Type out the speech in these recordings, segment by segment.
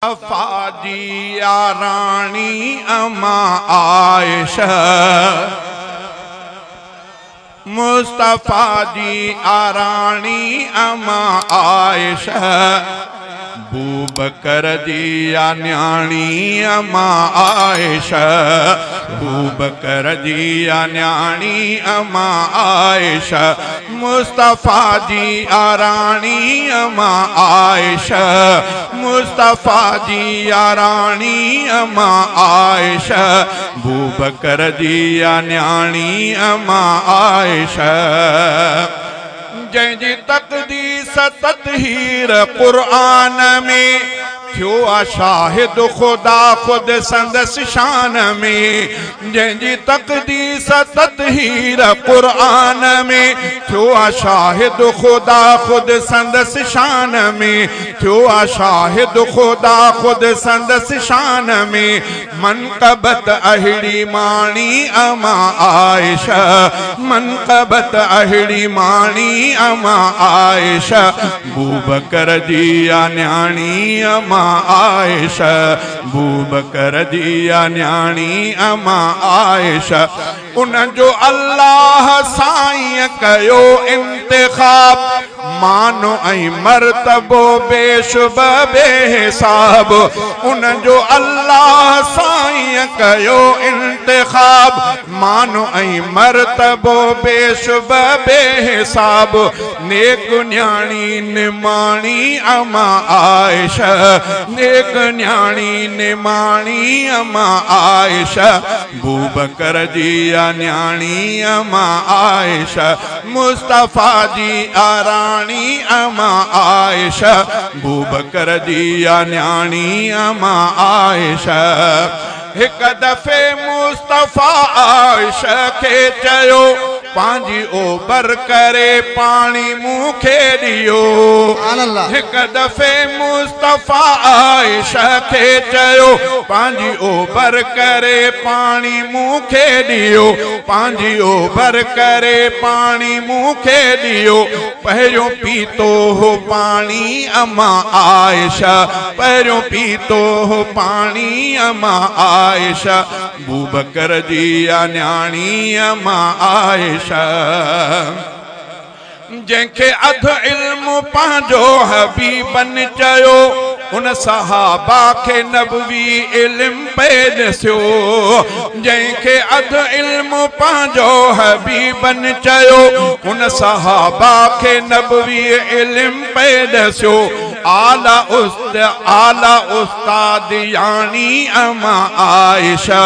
मुस्तफ़ा जी रानी अम्मा आयशा, मुस्तफ़ा जी रानी अम्मा आयशा, बूबकर जी न्याणी अम्मा आयशा, बूबकर जी न्याणी अम्मा आयशा, मुस्तफ़ा जी रानी अम्मा आयशा, मुस्तफ़ा जी रानी अम्मा आयशा, बूबकर जी न्याणी अम्मा आयशा। जंहिंजी तक़दीस ततहीर क़ुरान में थियो आ शाहिद खुदा खुद संदसि शान में। जंहिंजी तक़दीस ततहीर क़ुरान में थियो आ शाहिद खुदा खुद संदसि शान में, थियो आ शाहिद खुदा खुद संदसि शान में। मनक़बत अहिड़ी माणी अम्मा आयशा, मनक़बत अहिड़ी माणी अम्मा आयशा, बूबकर जी न्याणी अम्मा आयशा, बूबकर जी न्याणी अम्मा आयशा। उन जो अल्लाह साईं कयो इंतिखाब, मानो ऐं मर्तबो बेशुब बेहिसाब। उन जो अल्लाह साईं कयो इंतिखाब, मानो ऐं मर्तबो बेशुब बेहिसाब। नेक न्याणी निमाणी अम्मा आयशा, नेक न्याणी निमाणी अम्मा आयशा, बूबकर जी न्याणी अम्मा आयशा, मुस्तफ़ा जी रानी अम्मा आयशा, बूबकर जी न्याणी अम्मा आयशा। हिक दफ़े मुस्तफ़ा आयशा खे चयो, पांजी ओबर करे पानी मूंखे ॾियो। हिक दफ़े मुस्तफ़ा आयशा खे चयो, पांजी ओबर करे पानी मूंखे ॾियो, पांजी ओबर करे पानी मूंखे ॾियो। पहिरियों पीतो हो पानी अम्मा आयशा, पहिरियों पीतो हो पानी अम्मा आयशा, बूबकर जी न्याणी अम्मा आयशा। जंहिंखे अधु इल्म पंहिंजो हबीबन चयो, उन सहाबा खे नबवी इल्म पे ॾिसियो। जंहिंखे अधु इल्म पंहिंजो हबीबन चयो, उन सहाबा खे नबवी इल्म पे ॾिसियो। आला उस्ताद यानी अम्मा आयशा,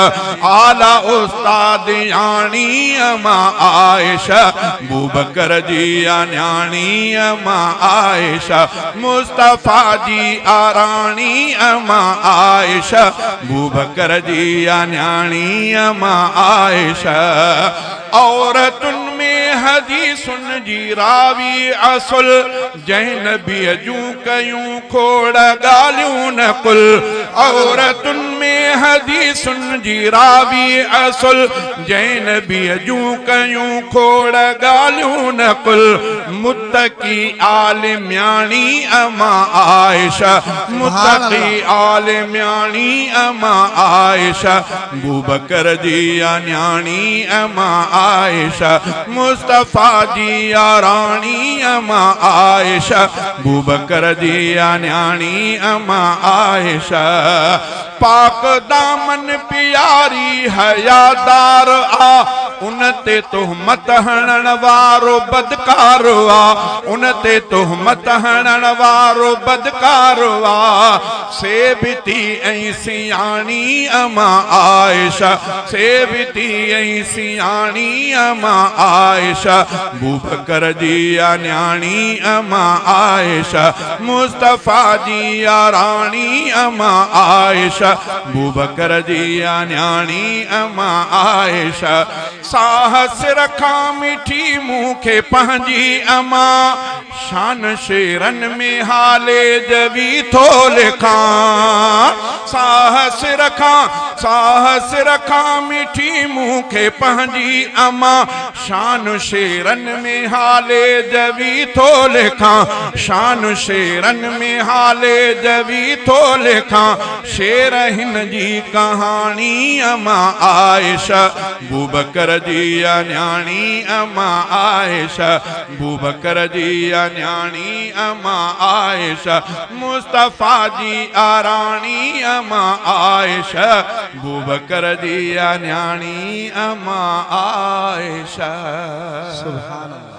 आला उस्ताद यानी अम्मा आयशा, बूबकर जी न्याणी अम्मा आयशा, मुस्तफ़ा जी रानी अम्मा आयशा, बूबकर जी न्याणी अम्मा आयशा। औरतुनि में हदीसुन जी रावी असुल, जंहिं नबीअ जूं कयूं खोड़ ॻाल्हियूं न कुल। औरतुनि में हदीसुन जी रावी असुल, जंहिं नबीअ जूं कयूं खोड़ ॻाल्हियूं न कुल। मुत्तकी आलिम्याणी अम्मा आयशा, मुत्तकी आलिम्याणी अम्मा आयशा, बूबकर जी न्याणी अम्मा आयशा, मुस्तफ़ा जी रानी अम्मा आयशा, बूबकर जी न्याणी अम्मा आयशा। पाक दामन प्यारी हयादार आ, उन ते तुहमत हणण वारो बदकार आ, उन ते तुहमत हणण वारो बदकार आ। सेबिती ऐं सियाणी अम्मा आयशा, सेबिती ऐं सियाणी अम्मा आयशा, बूबकर जी न्याणी अम्मा आयशा, मुस्तफ़ा जी रानी अम्मा आयशा, बूबकर जी न्याणी अम्मा आयशा। साहस रखां मिठी मूंखे पंहिंजी अम्मा, शान शेरन में हाले जवी थो लिखां। साहस रखां साह सिर खां मिठी मूंखे पंहिंजी अमा शान शेरन में हाले जवी थो लिखां शान शेरन में हाले जवी थो लिखां शेर हिन जी कहानी अमा आयशा बूबकर जी न्याणी अमा आयशा बूबकर जी न्याणी अमा आयशा मुस्तफा जी आराणी अमा आयशा बूबकर जी न्याणी अमा आयशा। सुभान अल्लाह।